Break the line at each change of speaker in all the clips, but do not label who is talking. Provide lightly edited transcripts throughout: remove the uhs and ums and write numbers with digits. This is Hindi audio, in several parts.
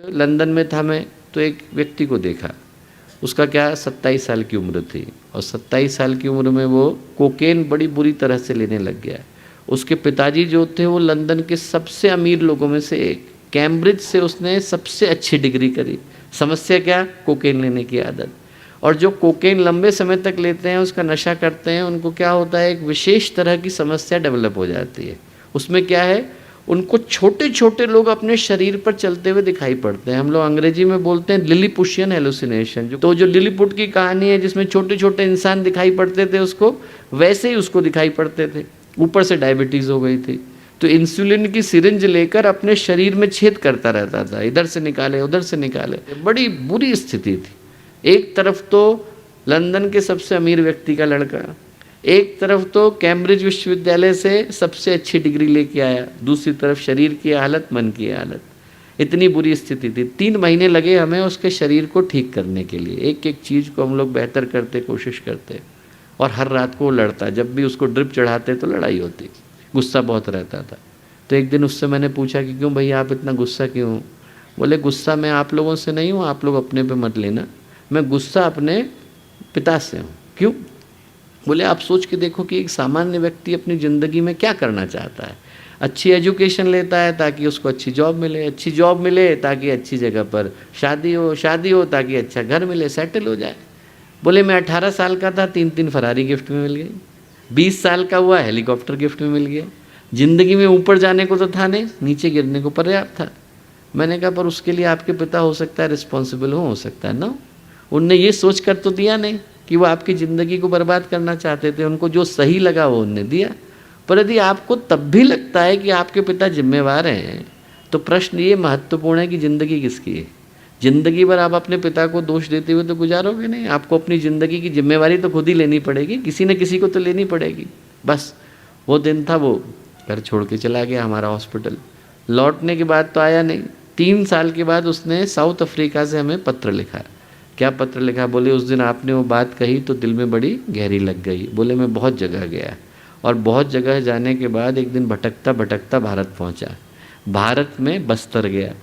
लंदन में था मैं, तो एक व्यक्ति को देखा, उसका क्या 27 साल की उम्र थी और 27 साल की उम्र में वो कोकेन बड़ी बुरी तरह से लेने लग गया। उसके पिताजी जो थे वो लंदन के सबसे अमीर लोगों में से एक, कैम्ब्रिज से उसने सबसे अच्छी डिग्री करी। समस्या क्या? कोकेन लेने की आदत। और जो कोकेन लंबे समय तक लेते हैं, उसका नशा करते हैं, उनको क्या होता है, एक विशेष तरह की समस्या डेवलप हो जाती है। उसमें क्या है, उनको छोटे छोटे लोग अपने शरीर पर चलते हुए दिखाई पड़ते हैं। हम लोग अंग्रेजी में बोलते हैं लिलीपुशियन हेलुसिनेशन। तो जो लिलीपुट की कहानी है जिसमें छोटे छोटे इंसान दिखाई पड़ते थे, उसको वैसे ही उसको दिखाई पड़ते थे। ऊपर से डायबिटीज़ हो गई थी, तो इंसुलिन की सिरिंज लेकर अपने शरीर में छेद करता रहता था, इधर से निकाले उधर से निकाले। बड़ी बुरी स्थिति थी। एक तरफ तो लंदन के सबसे अमीर व्यक्ति का लड़का, एक तरफ तो कैम्ब्रिज विश्वविद्यालय से सबसे अच्छी डिग्री लेके आया, दूसरी तरफ शरीर की हालत, मन की हालत। इतनी बुरी स्थिति थी। 3 महीने लगे हमें उसके शरीर को ठीक करने के लिए। एक एक चीज़ को हम लोग बेहतर करते, कोशिश करते, और हर रात को वो लड़ता। जब भी उसको ड्रिप चढ़ाते तो लड़ाई होती, गुस्सा बहुत रहता था। तो एक दिन उससे मैंने पूछा कि क्यों भैया आप इतना गुस्सा क्यों? बोले गुस्सा मैं आप लोगों से नहीं हूँ, आप लोग अपने पे मत लेना, मैं गुस्सा अपने पिता से हूँ। क्यों? बोले आप सोच के देखो कि एक सामान्य व्यक्ति अपनी ज़िंदगी में क्या करना चाहता है। अच्छी एजुकेशन लेता है ताकि उसको अच्छी जॉब मिले, अच्छी जॉब मिले ताकि अच्छी जगह पर शादी हो, शादी हो ताकि अच्छा घर मिले, सेटल हो जाए। बोले मैं 18 साल का था, 3 फरारी गिफ्ट में मिल गई। 20 साल का हुआ, हेलीकॉप्टर गिफ्ट में मिल गया। ज़िंदगी में ऊपर जाने को तो था नहीं, नीचे गिरने को पर्याप्त था। मैंने कहा पर उसके लिए आपके पिता हो सकता है रिस्पॉन्सिबल हो सकता है ना। उनने ये सोच कर तो दिया नहीं कि वो आपकी ज़िंदगी को बर्बाद करना चाहते थे। उनको जो सही लगा वो उनने दिया। पर यदि आपको तब भी लगता है कि आपके पिता जिम्मेवार हैं, तो प्रश्न ये महत्वपूर्ण है कि ज़िंदगी किसकी है। ज़िंदगी भर आप अपने पिता को दोष देते हुए तो गुजारोगे नहीं। आपको अपनी ज़िंदगी की जिम्मेवारी तो खुद ही लेनी पड़ेगी, किसी न किसी को तो लेनी पड़ेगी। बस वो दिन था, वो घर छोड़ के चला गया हमारा हॉस्पिटल। लौटने के बाद तो आया नहीं। 3 साल के बाद उसने साउथ अफ्रीका से हमें पत्र लिखा। क्या पत्र लिखा? बोले उस दिन आपने वो बात कही तो दिल में बड़ी गहरी लग गई। बोले मैं बहुत जगह गया और बहुत जगह जाने के बाद एक दिन भटकता भटकता भारत पहुंचा। भारत में बस्तर गया।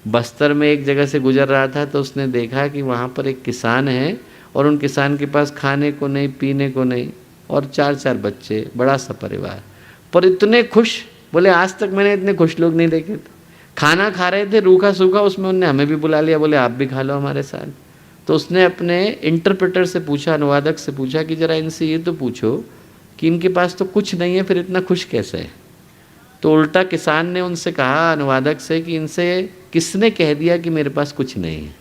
बस्तर में एक जगह से गुजर रहा था तो उसने देखा कि वहाँ पर एक किसान है और उन किसान के पास खाने को नहीं, पीने को नहीं, और 4-4 बच्चे, बड़ा सा परिवार, पर इतने खुश। बोले आज तक मैंने इतने खुश लोग नहीं देखे थे। खाना खा रहे थे रूखा सूखा, उसमें उनने हमें भी बुला लिया, बोले आप भी खा लो हमारे साथ। तो उसने अपने इंटरप्रेटर से पूछा, अनुवादक से पूछा कि ज़रा इनसे ये तो पूछो कि इनके पास तो कुछ नहीं है, फिर इतना खुश कैसे है। तो उल्टा किसान ने उनसे कहा, अनुवादक से, कि इनसे किसने कह दिया कि मेरे पास कुछ नहीं है?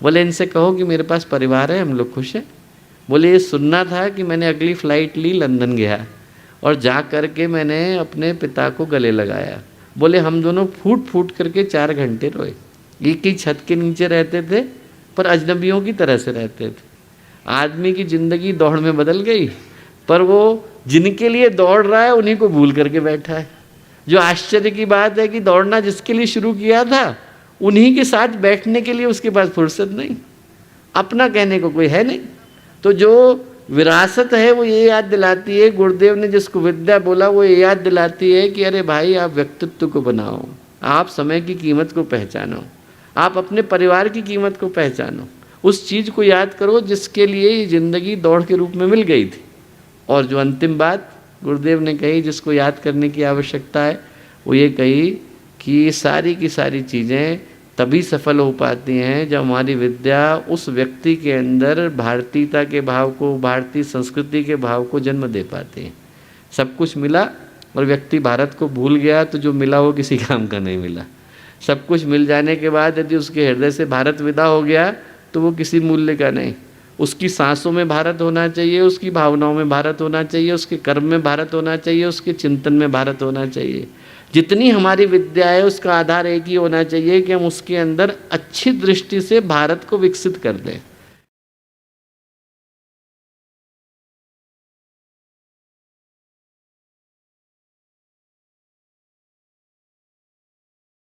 बोले इनसे कहो कि मेरे पास परिवार है, हम लोग खुश हैं। बोले ये सुनना था कि मैंने अगली फ़्लाइट ली, लंदन गया और जा कर के मैंने अपने पिता को गले लगाया। बोले हम दोनों फूट फूट करके 4 घंटे रोए। एक ही छत के नीचे रहते थे पर अजनबियों की तरह से रहते थे। आदमी की ज़िंदगी दौड़ में बदल गई, पर वो जिनके लिए दौड़ रहा है उन्हीं को भूल करके बैठा है। जो आश्चर्य की बात है कि दौड़ना जिसके लिए शुरू किया था उन्हीं के साथ बैठने के लिए उसके पास फुर्सत नहीं, अपना कहने को कोई है नहीं। तो जो विरासत है वो ये याद दिलाती है, गुरुदेव ने जिसको विद्या बोला वो ये याद दिलाती है कि अरे भाई आप व्यक्तित्व को बनाओ, आप समय की कीमत को पहचानो, आप अपने परिवार की कीमत को पहचानो, उस चीज़ को याद करो जिसके लिए ये ज़िंदगी दौड़ के रूप में मिल गई थी। और जो अंतिम बात गुरुदेव ने कही जिसको याद करने की आवश्यकता है, वो ये कही कि सारी की सारी चीज़ें तभी सफल हो पाती हैं जब हमारी विद्या उस व्यक्ति के अंदर भारतीयता के भाव को, भारतीय संस्कृति के भाव को जन्म दे पाती है। सब कुछ मिला और व्यक्ति भारत को भूल गया तो जो मिला वो किसी काम का नहीं मिला। सब कुछ मिल जाने के बाद यदि उसके हृदय से भारत विदा हो गया तो वो किसी मूल्य का नहीं। उसकी सांसों में भारत होना चाहिए, उसकी भावनाओं में भारत होना चाहिए, उसके कर्म में भारत होना चाहिए, उसके चिंतन में भारत होना चाहिए। जितनी हमारी विद्या है उसका आधार एक ही होना चाहिए कि हम उसके अंदर अच्छी दृष्टि से भारत को विकसित कर दें।